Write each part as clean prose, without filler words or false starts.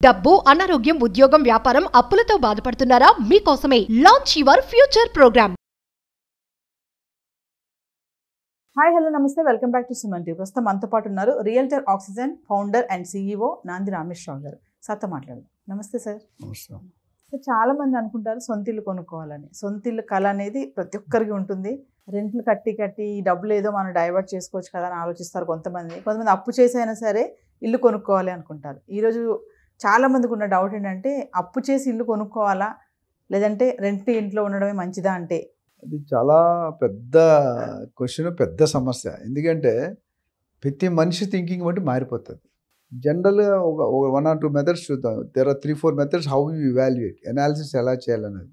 డబ్బు, అనారోగ్యం, ఉద్యోగం, వ్యాపారం, అప్పులతో బాధపడుతున్నారా? మీకోసమే launch your future program. Hi hello నమస్తే, welcome back to Suman TV. ప్రస్తుతం మనతో పాటు ఉన్నారు realtor oxygen founder and CEO Nandi Rameshwar Rao గారు. సార్తో మాట్లాడదాం. నమస్తే సార్. నమస్కారం. చాలా మంది అనుకుంటారు సొంత ఇల్లు కొనుక్కోవాలని. సొంత ఇల్లు కళ అనేది ప్రతి ఒక్కరికి ఉంటుంది. రెంట్లు కట్టి ఈ డబ్బులు ఏదో మనం డైవర్ట్ చేసుకోవచ్చు కదా అని ఆలోచిస్తారు కొంతమంది అప్పు చేసి అయినా సరే ఇల్లు కొనుక్కోవాలి అనుకుంటారు. ఈరోజు చాలా మందికి ఉన్న డౌట్ ఏంటంటే, అప్పు చేసి ఇల్లు కొనుక్కోవాలా లేదంటే రెంట్ ఇంట్లో ఉండడమే మంచిదా అంటే? అది చాలా పెద్ద క్వశ్చన్, పెద్ద సమస్య. ఎందుకంటే ప్రతి మనిషి థింకింగ్ బట్టి మారిపోతుంది. జనరల్గా ఒక 1 or 2 మెథడ్స్ చూద్దాం. There are 3-4 methods how you evaluate, analysis ఎలా చేయాలనేది.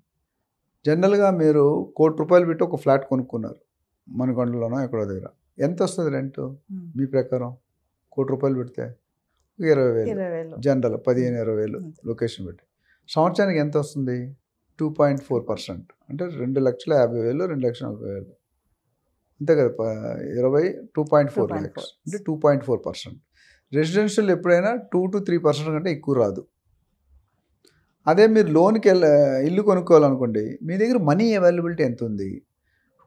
జనరల్గా మీరు ₹1,00,00,000 పెట్టి ఒక ఫ్లాట్ కొనుక్కున్నారు మనకొండలోనో ఎక్కడో దగ్గర. ఎంత వస్తుంది రెంట్ మీ ప్రకారం? ₹1,00,00,000 పెడితే 20,000 జనరల్, 15-20,000 లొకేషన్ పెట్టి. సంవత్సరానికి ఎంత వస్తుంది? 2.4%. అంటే 2,50,000, 2,40,000 అంతే కదా. 2.4 lakhs అంటే 2.4%. రెసిడెన్షియల్ ఎప్పుడైనా 2 to 3% కంటే ఎక్కువ రాదు. అదే మీరు లోన్కి ఇల్లు కొనుక్కోవాలనుకోండి, మీ దగ్గర మనీ అవైలబిలిటీ ఎంత ఉంది?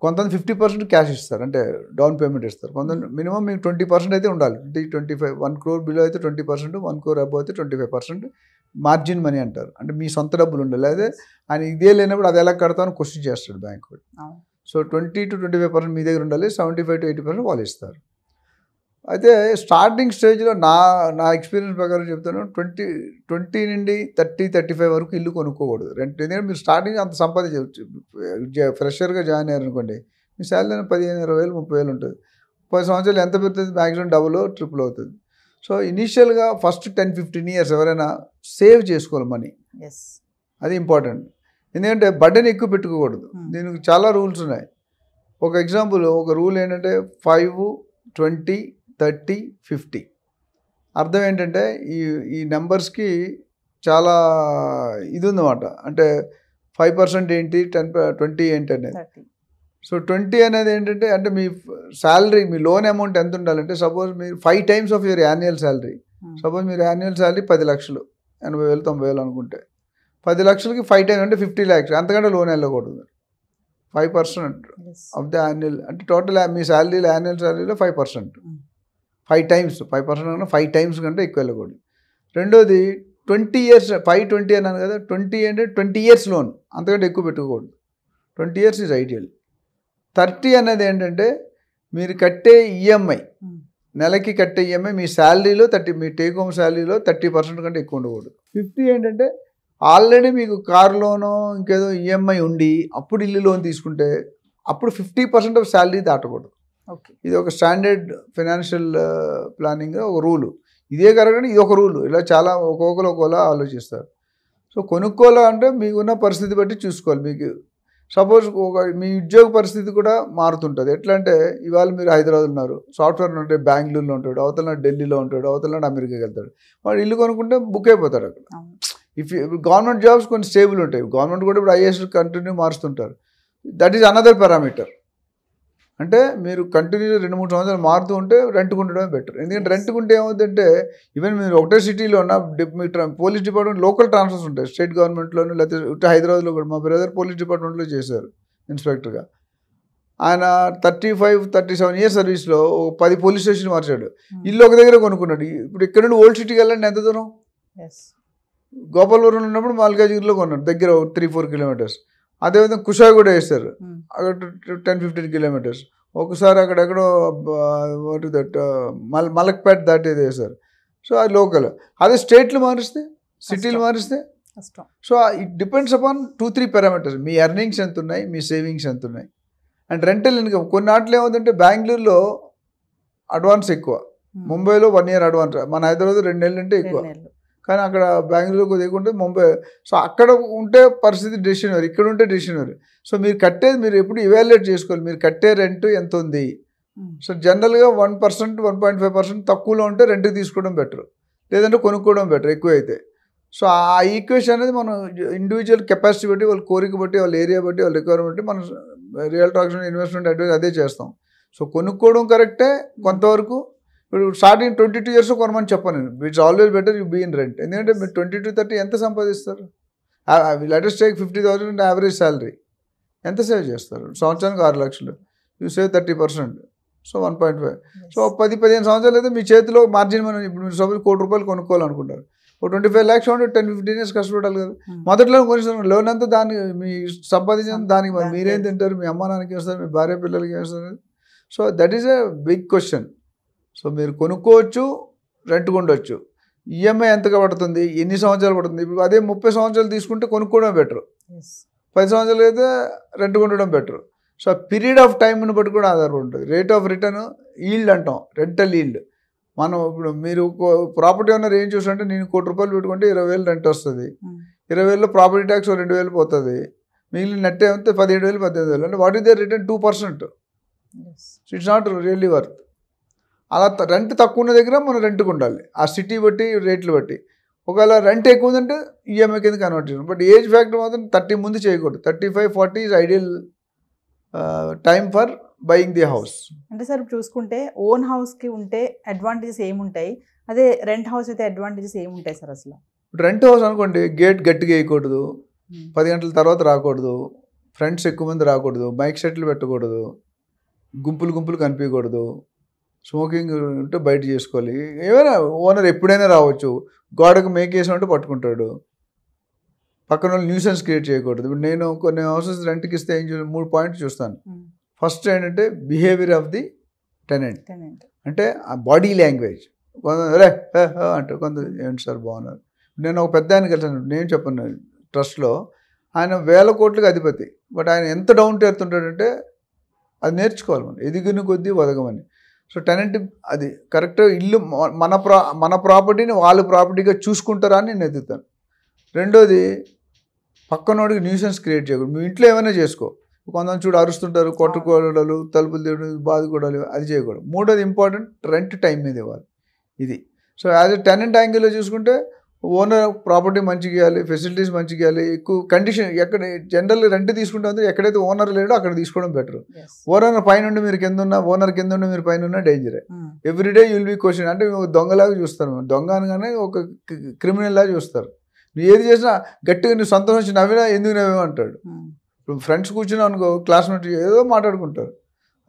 కొంతమంది 50% క్యాష్ ఇస్తారు, అంటే డౌన్ పేమెంట్ ఇస్తారు. కొంతమంది మినిమం మీకు 20% అయితే ఉండాలి. 25 1 crore బిలో అయితే 20%, 1 crore అబౌవ్ అయితే 25% మార్జిన్ మనీ అంటారు. అంటే మీ సొంత డబ్బులు ఉండాలి. అదే ఆయన ఇదే లేనప్పుడు అది ఎలా కడతామని క్వశ్చన్ చేస్తాడు బ్యాంక్. సో 20 to 25% మీ దగ్గర ఉండాలి, 75 to 80% వాళ్ళు ఇస్తారు. అయితే స్టార్టింగ్ స్టేజ్లో నా ఎక్స్పీరియన్స్ ప్రకారం చెప్తాను, 20 నుండి 30-35 వరకు ఇల్లు కొనుక్కోకూడదు రెంట్. ఎందుకంటే మీరు స్టార్టింగ్ అంత సంపాదించవచ్చు. ఫ్రెషర్గా జాయిన్ అయ్యారనుకోండి, మీ శాలరీ 15,000, 30,000 ఉంటుంది. 10 సంవత్సరాలు ఎంత పెడుతుంది? మ్యాక్సిమం డబుల్ ట్రిపుల్ అవుతుంది. సో ఇనీషియల్గా ఫస్ట్ 10-15 years ఎవరైనా సేవ్ చేసుకోవాలి మనీ. అది ఇంపార్టెంట్. ఎందుకంటే బర్డెన్ ఎక్కువ పెట్టుకోకూడదు. దీనికి చాలా రూల్స్ ఉన్నాయి. ఒక ఎగ్జాంపుల్, ఒక రూల్ ఏంటంటే 5, 20, 30, 50. అర్థం ఏంటంటే ఈ నెంబర్స్కి చాలా ఇది ఉందన్నమాట. అంటే 5% ఏంటి, 20 ఏంటి అనేది. సో 20 అనేది ఏంటంటే, అంటే మీ శాలరీ, మీ లోన్ అమౌంట్ ఎంత ఉండాలంటే, సపోజ్ మీరు 5 times of your annual salary. Suppose మీరు యాన్యువల్ శాలరీ 10 లక్షలు, 80,000, 90,000 అనుకుంటే 10 లక్షలకి 5 times అంటే 50 lakhs. అంతకంటే లోన్ వెళ్ళకూడదు. 5% ఆఫ్ ద యాన్యువల్ అంటే టోటల్ మీ శాలరీలో, యాన్యువల్ శాలరీలో 5%. 5 times 5% కన్నా 5 times కంటే ఎక్కువ వెళ్ళకూడదు. రెండోది 20 years, 5-20 అన్నాను కదా, 20 అంటే 20 years లోన్, అంతకంటే ఎక్కువ పెట్టుకోకూడదు. 20 years ఈజ్ ఐడియల్. 30 అనేది ఏంటంటే మీరు కట్టే ఈఎంఐ, నెలకి కట్టే ఈఎంఐ మీ శాలరీలో 30, మీ టేక్ హోమ్ శాలరీలో 30% కంటే ఎక్కువ ఉండకూడదు. 50 ఏంటంటే ఆల్రెడీ మీకు కార్ లోనో ఇంకేదో ఈఎంఐ ఉండి అప్పుడు ఇల్లు లోన్ తీసుకుంటే అప్పుడు 50% ఆఫ్ శాలరీ దాటకూడదు. ఇది ఒక స్టాండర్డ్ ఫైనాన్షియల్ ప్లానింగ్ ఒక రూలు. ఇదే కరెక్ట్, ఇది ఒక రూలు. ఇలా చాలా ఒక్కొక్కరు ఒక్కోలా ఆలోచిస్తారు. సో కొనుక్కోవాలంటే మీకున్న పరిస్థితి బట్టి చూసుకోవాలి. మీకు సపోజ్ మీ ఉద్యోగ పరిస్థితి కూడా మారుతుంటుంది. ఎట్లా అంటే, ఇవాళ మీరు హైదరాబాద్ ఉన్నారు, సాఫ్ట్వేర్ ఉంటే బెంగళూరులో ఉంటాడు, అవతల ఢిల్లీలో ఉంటాడు, అవతల అమెరికాకి వెళ్తాడు. వాడు ఇల్లు కొనుక్కుంటే బుక్ అయిపోతాడు అక్కడ. గవర్నమెంట్ జాబ్స్ కొన్ని స్టేబుల్ ఉంటాయి. గవర్నమెంట్ కూడా ఇప్పుడు IAS కంటిన్యూ మారుస్తుంటారు. That is another parameter. అంటే మీరు కంటిన్యూ 2-3 సంవత్సరాలు మారుతూ ఉంటే రెంట్కు ఉండడమే బెటర్. ఎందుకంటే రెంట్కుంటే ఏమవుతుందంటే, ఈవెన్ మీరు ఒకటే సిటీలో ఉన్న మీ పోలీస్ డిపార్ట్మెంట్ లోకల్ ట్రాన్స్ఫర్స్ ఉంటాయి, స్టేట్ గవర్నమెంట్లోనూ, లేకపోతే హైదరాబాద్లో కూడా. మా బ్రదర్ పోలీస్ డిపార్ట్మెంట్లో చేశారు ఇన్స్పెక్టర్గా. ఆయన 35-37 years సర్వీస్లో 10 పోలీస్ స్టేషన్ మార్చాడు. ఇల్లు ఒక దగ్గర కొనుక్కున్నాడు. ఇప్పుడు ఇక్కడ నుండి ఓల్డ్ సిటీకి వెళ్ళండి ఎంత దూరం? గోపాలపురం ఉన్నప్పుడు మల్కాజ్గిరిలో కొన్నాడు, దగ్గర 3-4 kilometers. అదేవిధంగా కుషాయి కూడా వేస్తారు, అక్కడ 10-15 kilometers. ఒకసారి అక్కడెక్కడో మలక్పేట దాటేది వేశారు. సో అది లోకల్. అదే స్టేట్లు మారిస్తే, సిటీలు మారిస్తే. So it depends upon 2-3 parameters. Me earnings ఎంత ఉన్నాయి, మీ సేవింగ్స్ ఎంత ఉన్నాయి, అండ్ రెంటల్ ఇన్కమ్. కొన్ని నాట్లు ఏమవుతుందంటే బెంగళూరులో అడ్వాన్స్ ఎక్కువ, ముంబైలో 1 year అడ్వాన్స్, మన హైదరాబాద్ 2 నెలలు అంటే ఎక్కువ. కానీ అక్కడ బెంగళూరులో దిగుంటే ముంబై. సో అక్కడ ఉంటే పరిస్థితి డెసిషన్ వేరు, ఇక్కడ ఉంటే డెసిషన్ వేరు. సో మీరు కట్టేది మీరు ఎప్పుడు ఇవాల్యుయేట్ చేసుకోవాలి. మీరు కట్టే రెంట్ ఎంత ఉంది. సో జనరల్గా 1%, 1.5% తక్కువలో ఉంటే రెంట్కి తీసుకోవడం బెటర్, లేదంటే కొనుక్కోవడం బెటర్ ఎక్కువ అయితే. సో ఆ ఈక్వేషన్ అనేది మనం ఇండివిజువల్ కెపాసిటీ బట్టి, వాళ్ళ కోరిక బట్టి, వాళ్ళ ఏరియా బట్టి, వాళ్ళ రిక్వైర్మెంట్ బట్టి మనం రియల్ ట్రాన్సాక్షన్ ఇన్వెస్ట్మెంట్ అడ్వైజ్ అదే చేస్తాం. సో కొనుక్కోవడం కరెక్టే కొంతవరకు, ఇప్పుడు స్టార్టింగ్ 22 years కొనమని చెప్పను నేను. It's always better you be in rent. ఎందుకంటే మీరు 22-30 ఎంత సంపాదిస్తారు? లెటెస్ట్ టేక్ 50,000 యావరేజ్ శాలరీ, ఎంత సేవ్ చేస్తారు? సంవత్సరానికి 6 లక్షలు, యూ సేవ్ 30%, సో 1.5. సో 10-15 సంవత్సరాలు అయితే మీ చేతిలో మార్జిన్ మనం ఇప్పుడు మీరు సపోజ్ ₹1,00,00,000 కొనుక్కోవాలనుకుంటారు, ఒక 25 lakhs 10-15 years కష్టపడాలి కదా. మొదట్లో కొంచెం లోన్ అంతా దానికి మీ సంపాదించిన దానికి మరి మీరేం తింటారు, మీ అమ్మ నాన్నకి వేస్తారు, మీ భార్య పిల్లలకి వేస్తారు. So that is a big question. So మీరు కొనుక్కోవచ్చు, రెంట్ ఉండొచ్చు. ఈఎంఐ ఎంతగా పడుతుంది, ఎన్ని సంవత్సరాలు పడుతుంది? ఇప్పుడు అదే 30 సంవత్సరాలు తీసుకుంటే కొనుక్కోవడం బెటర్, 10 సంవత్సరాలు అయితే రెంట్ ఉండడం బెటర్. సో పీరియడ్ ఆఫ్ టైంని బట్టి కూడా ఆధారపడి ఉంటుంది. రేట్ ఆఫ్ రిటర్న్, ఈల్డ్ అంటాం, రెంటల్ ఈల్డ్. మనం ఇప్పుడు మీరు ప్రాపర్టీ ఓనర్ ఏం చూసారంటే, నేను ₹1,00,00,000 పెట్టుకుంటే 20,000 రెంట్ వస్తుంది, 20,000లో ప్రాపర్టీ ట్యాక్స్ 2,000 పోతుంది, మిగిలిన నెట్ ఏమంటే 17,000 18,000. అంటే what is the return? 2%. It's not really worth. అలా రెంట్ తక్కువ ఉన్న దగ్గర మనం రెంట్కి ఉండాలి, ఆ సిటీ బట్టి రేట్లు బట్టి. ఒకవేళ రెంట్ ఎక్కువ ఉందంటే ఈఎంఐ కింద కన్వర్ట్ చేయడం. బట్ ఏజ్ ఫ్యాక్టర్ మాత్రం 30 ముందు చేయకూడదు. 35-40 is ideal time for buying the house. అంటే సార్ చూసుకుంటే ఓన్ హౌస్కి ఉంటే అడ్వాంటేజెస్ ఏముంటాయి, అదే రెంట్ హౌస్ అయితే అడ్వాంటేజెస్ ఏముంటాయి సార్? అసలు రెంట్ హౌస్ అనుకోండి, గేట్ గట్టిగా వేయకూడదు, 10 గంటల తర్వాత రాకూడదు, ఫ్రెండ్స్ ఎక్కువ మంది రాకూడదు, మైక్ సెట్లు పెట్టకూడదు, గుంపులు కనిపించకూడదు, స్మోకింగ్ ఉంటే బయట చేసుకోవాలి. ఏమైనా ఓనర్ ఎప్పుడైనా రావచ్చు, గోడకు మేకేసినట్టు పట్టుకుంటాడు, పక్కన వాళ్ళు న్యూసెన్స్ క్రియేట్ చేయకూడదు. ఇప్పుడు నేను కొన్ని హౌసెస్ రెంట్కి ఇస్తే ఏం 3 పాయింట్స్ చూస్తాను. ఫస్ట్ ఏంటంటే బిహేవియర్ ఆఫ్ ది టెనెంట్, అంటే ఆ బాడీ లాంగ్వేజ్. కొంత అంటారు, కొంత ఏంటి సార్ బాగున్నారు. నేను ఒక పెద్ద ఆయన కలిసాను, నేను చెప్పను ట్రస్ట్లో, ఆయన 1000 కోట్లకు అధిపతి. బట్ ఆయన ఎంత డౌన్ టు ఎర్త్ ఉంటాడంటే అది నేర్చుకోవాలి మనం, ఎదిగిన కొద్దీ వదగమని. సో టెనెంట్ అది కరెక్ట్, ఇల్లు మన ప్రాపర్టీని వాళ్ళు ప్రాపర్టీగా చూసుకుంటారా అని నేను ఎదుగుతాను. రెండోది, పక్కనోడికి న్యూసెన్స్ క్రియేట్ చేయకూడదు. మీ ఇంట్లో ఏమైనా చేసుకో, కొంతమంది చూడు అరుస్తుంటారు, కొట్టుకోవడాలు, తలుపులు తీయడం, బాదుకోవడాలు, అది చేయకూడదు. మూడోది ఇంపార్టెంట్, రెంట్ టైం మీద ఇవ్వాలి. ఇది సో యాజ్ ఎ టెనెంట్ యాంగిల్లో చూసుకుంటే ఓనర్ ప్రాపర్టీ మంచిగా ఇవ్వాలి, ఫెసిలిటీస్ మంచిగా ఇవ్వాలి, ఎక్కువ కండిషన్. ఎక్కడ జనరల్ రెంట్ తీసుకుంటే ఎక్కడైతే ఓనర్ లేడో అక్కడ తీసుకోవడం బెటర్. ఓనర్ పైన మీరు కింద ఉన్నా, ఓనర్ కింద ఉండి మీరు పైన ఉన్నా డేంజరే. Everyday you'll be question. అంటే దొంగలాగా చూస్తారు, దొంగ అనగానే ఒక క్రిమినల్ లాగా చూస్తారు. నువ్వు ఏది చేసినా గట్టిగా నువ్వు సంతోషం వచ్చి నవ్వినా ఎందుకు నవ్వేమంటాడు. ఇప్పుడు ఫ్రెండ్స్ కూర్చున్నా అనుకో, క్లాస్మేట్ ఏదో మాట్లాడుకుంటారు.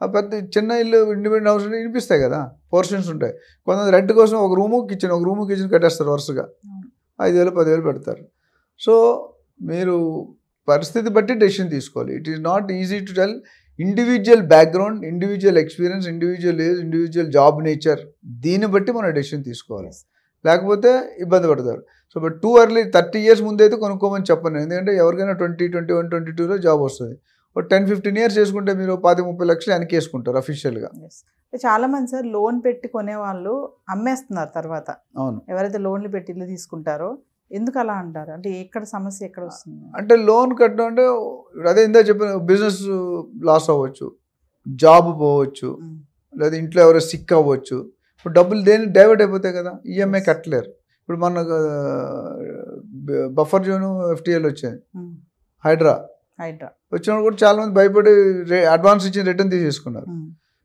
ఆ పెద్ద చిన్న ఇల్లు ఇండిపెండెంట్ హౌస్ వినిపిస్తాయి కదా, పోర్షన్స్ ఉంటాయి. కొంతమంది రెంట్ కోసం ఒక రూము కిచెన్ కట్టేస్తారు, వరుసగా 5,000 10,000 పెడతారు. సో మీరు పరిస్థితి బట్టి డెసిషన్ తీసుకోవాలి. It is not easy to tell. Individual background, individual experience, individual age, individual job nature, దీన్ని బట్టి మనం డెసిషన్ తీసుకోవాలి, లేకపోతే ఇబ్బంది పడతారు. So but too early 30 years ముందు అయితే కొనుక్కోమని చెప్పను. ఎందుకంటే ఎవరికైనా 20, 21, 22లో జాబ్ వస్తుంది. ఒక 10-15 years చేసుకుంటే మీరు 10-30 లక్షలు వెనకేసుకుంటారు అఫీషియల్గా. చాలా మంది సార్ లోన్ పెట్టి కొనేవాళ్ళు అమ్మేస్తున్నారు తర్వాత. అవును, ఎవరైతే లోన్లు పెట్టి ఇల్లు తీసుకుంటారో ఎందుకు అలా అంటారు? అంటే ఎక్కడ సమస్య ఎక్కడ వస్తుంది? అంటే లోన్ కట్టడం అంటే అదే ఇందా చెప్పిన, బిజినెస్ లాస్ అవ్వచ్చు, జాబ్ పోవచ్చు, లేదా ఇంట్లో ఎవరో సిక్ అవ్వచ్చు. ఇప్పుడు డబ్బులు దేని డైవర్ట్ అయిపోతాయి కదా, ఈఎంఐ కట్టలేరు. ఇప్పుడు మన బఫర్ జోన్ FTL వచ్చింది, హైడ్రా వచ్చినప్పుడు కూడా చాలా మంది భయపడి అడ్వాన్స్ ఇచ్చిన రిటర్న్ తీసేసుకున్నారు.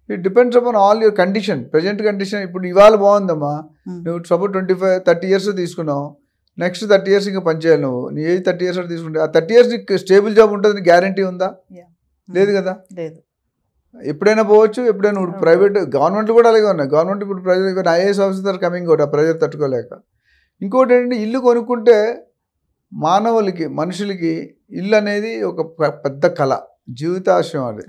It depends upon all your condition, present condition. ఇప్పుడు ఇవాళ బాగుందమ్మా, నువ్వు సపోజ్ 25-30 years తీసుకున్నావు, నెక్స్ట్ 30 years ఇంకా పనిచేయాలి. నువ్వు నీ ఏజ్ 30 years తీసుకుంటే ఆ 30 years నీకు స్టేబుల్ జాబ్ ఉంటుంది, నీకు గ్యారంటీ ఉందా? లేదు కదా. ఎప్పుడైనా పోవచ్చు, ఎప్పుడైనా ప్రైవేట్, గవర్నమెంట్ కూడా అలాగే ఉన్నాయి. గవర్నమెంట్ ఇప్పుడు ప్రెజర్, IAS ఆఫీసర్ కమింగ్ కూడా ఆ ప్రెజర్ తట్టుకోలేక. ఇంకోటి ఏంటంటే, ఇల్లు కొనుక్కుంటే మానవులకి, మనుషులకి ఇల్లు అనేది ఒక పెద్ద కళ, జీవితాశయం. అది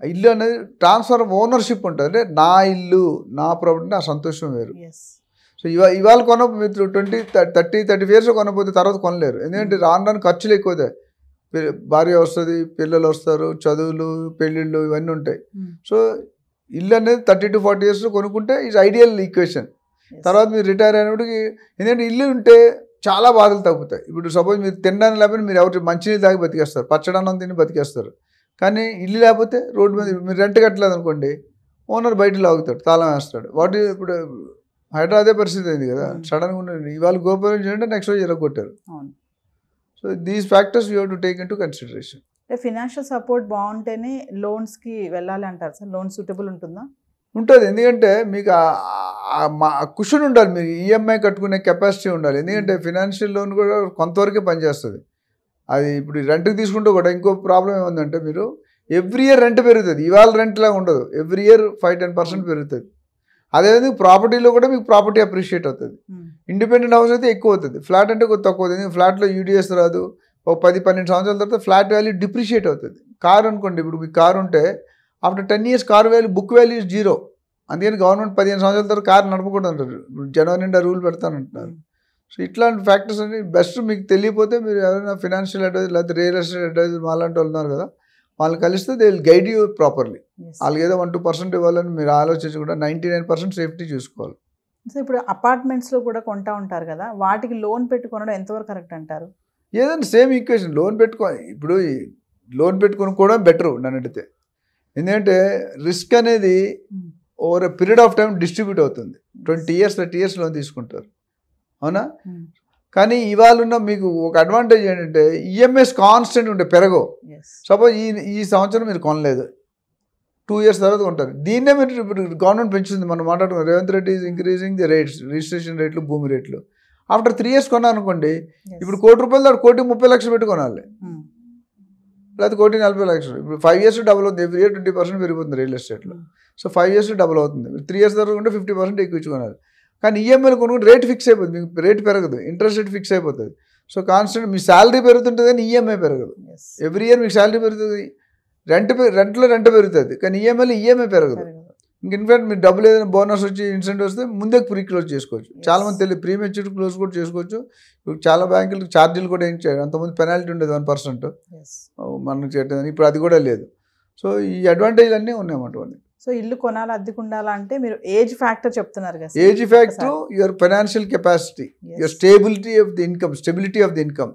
ఇల్లు అనేది ట్రాన్స్ఫర్ ఆఫ్ ఓనర్షిప్ ఉంటుంది. అంటే నా ఇల్లు, నా ప్రాపర్టీ, నా సంతోషం వేరు. సో ఇవాళ మీరు 20-30 years కొనకపోతే తర్వాత కొనలేరు. ఎందుకంటే రాను ఖర్చులు ఎక్కువదే, భార్య వస్తుంది, పిల్లలు వస్తారు, చదువులు, పెళ్ళిళ్ళు, ఇవన్నీ ఉంటాయి. సో ఇల్లు అనేది 30-40 years కొనుక్కుంటే ఈజ్ ఐడియల్ ఈక్వేషన్. తర్వాత మీరు రిటైర్ అయినప్పటికి, ఎందుకంటే ఇల్లు ఉంటే చాలా బాధలు తగ్గుతాయి. ఇప్పుడు సపోజ్ మీరు తినడానికి లేకపోతే మీరు ఎవరు మంచినీళ్ళు తాగి బతికేస్తారు, పచ్చడన్నం తిని బతికేస్తారు. కానీ ఇల్లు లేకపోతే రోడ్డు మీద మీరు రెంట్ కట్టలేదు అనుకోండి, ఓనర్ బయట లాగుతాడు, తాళం వేస్తాడు. ఇప్పుడు హైదరాబాద్ అదే పరిస్థితి అయింది కదా. సడన్గా ఇవాళ గోపురం చేయండి, నెక్స్ట్ రోజు ఇరగొట్టారు. So these factors you have to take into consideration. Financial support బాగుంటేనే లోన్స్కి వెళ్ళాలి అంటారు సార్. లోన్ సూటబుల్ ఉంటుందా? ఉంటుంది. ఎందుకంటే మీకు కుషన్ ఉండాలి, మీరు ఈఎంఐ కట్టుకునే కెపాసిటీ ఉండాలి. ఎందుకంటే ఫినాన్షియల్ లోన్ కూడా కొంతవరకే పనిచేస్తుంది. అది ఇప్పుడు రెంట్కి తీసుకుంటే కూడా ఇంకో ప్రాబ్లం ఏముందంటే, మీరు ఎవ్రీ ఇయర్ రెంట్ పెరుగుతుంది. ఇవాళ రెంట్లా ఉండదు, ఎవ్రీ ఇయర్ 5-10% పెరుగుతుంది. అదేవిధంగా ప్రాపర్టీలో కూడా మీకు ప్రాపర్టీ అప్రిషియేట్ అవుతుంది. ఇండిపెండెంట్ హౌస్ అయితే ఎక్కువ అవుతుంది, ఫ్లాట్ అంటే కొద్ది తక్కువ అవుతుంది. ఫ్లాట్లో యూడిఎస్ రాదు. ఒక 10-12 సంవత్సరాల తర్వాత ఫ్లాట్ వాల్యూ డిప్రిషియేట్ అవుతుంది. కార్ అనుకోండి, ఇప్పుడు మీకు కార్ ఉంటే after 10 years car value, book value is 0. అందుకని గవర్నమెంట్ 15 సంవత్సరాల తర్వాత కార్ నడపకూడదు అంటారు. జనవరి నిండా రూల్ పెడతానంటున్నారు. సో ఇట్లాంటి ఫ్యాక్టర్స్ అన్ని బెస్ట్ మీకు తెలియకపోతే మీరు ఎవరైనా ఫినాన్షియల్ అడ్వైజర్ లేకపోతే రియల్ ఎస్టేట్ అడ్వైజర్ అలాంటి వాళ్ళు ఉన్నారు కదా, వాళ్ళని కలిస్తే they will guide you properly. వాళ్ళకి ఏదో 1-2% ఇవ్వాలని మీరు ఆలోచించి కూడా 99% సేఫ్టీ చూసుకోవాలి. సో ఇప్పుడు అపార్ట్మెంట్స్లో కూడా కొంటా ఉంటారు కదా, వాటికి లోన్ పెట్టుకోవడం ఎంతవరకు కరెక్ట్ అంటారు? ఏదైనా సేమ్ ఈక్వేషన్, లోన్ పెట్టుకోవాలి. ఇప్పుడు లోన్ పెట్టుకొని కూడా బెటర్ నన్ను అడిగితే. ఎందుకంటే రిస్క్ అనేది over a period of time distribute అవుతుంది. 20 years 30 years లోన్ తీసుకుంటారు, అవునా? కానీ ఇవాళ ఉన్న మీకు ఒక అడ్వాంటేజ్ ఏంటంటే ఈఎంఐస్ కాన్స్టెంట్ ఉంటే పెరగవు. సపోజ్ ఈ సంవత్సరం మీరు కొనలేదు, 2 years తర్వాత కొంటారు. దీన్నే మీరు ఇప్పుడు గవర్నమెంట్ పెంచుతుంది. మనం మాట్లాడుకున్నాం, Revanth Reddy is increasing the rates, registration రేట్లు, భూమి రేట్లు. ఆఫ్టర్ 3 years కొన్నా అనుకోండి, ఇప్పుడు ₹1,00,000 దాడు 1,30,00,000 పెట్టి కొనాలి, లేకపోతే 1,40,00,000. ఇప్పుడు 5 years డబుల్ అవుతుంది. ఎవ్రీ ఇయర్ 20% పెరిగిపోతుంది రియల్ ఎస్టేట్లో. సో 5 years డబుల్ అవుతుంది. 3 years తర్వాత ఉంటే 50% ఎక్కువ ఇచ్చుకోవాలి. కానీ ఈఎంఐలు కొనుక్కుంటే రేట్ ఫిక్స్ అయిపోతుంది, మీకు రేట్ పెరగదు, ఇంట్రెస్ట్ రేట్ ఫిక్స్ అయిపోతుంది. సో కాన్స్టెంట్ మీ శాలరీ పెరుగుతుంటుంది కానీ ఈఎంఐ పెరగదు. ఎవ్రీ ఇయర్ మీకు శాలరీ పెరుగుతుంది, రెంట్లో రెంట్ పెరుగుతుంది, కానీ ఈఎంఐ పెరగదు. ఇంక ఇన్ఫాక్ట్ మీరు డబ్బులు ఏదైనా బోనస్ వచ్చి ఇన్సెంటివ్ వస్తే ముందే ప్రీ క్లోజ్ చేసుకోవచ్చు. చాలా మంది తెలియదు, ప్రీ మెచ్యూర్ క్లోజ్ కూడా చేసుకోవచ్చు. ఇప్పుడు చాలా బ్యాంకులు ఛార్జీలు కూడా ఏం చేయరు. అంతకుముందు పెనాల్టీ ఉండేది 1%, మనకు చేయడం. ఇప్పుడు అది కూడా లేదు. సో ఈ అడ్వాంటేజ్ అన్నీ ఉన్నాయన్నమాట. సో ఇల్లు కొనాలి, అద్దెకు ఉండాలా అంటే మీరు ఏజ్ ఫ్యాక్టర్ చెప్తున్నారు కదా. Age factor, your financial capacity, your stability of the income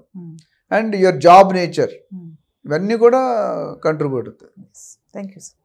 and your job nature, ఇవన్నీ కూడా కంట్రిబ్యూట్ అవుతాయి. Thank you sir.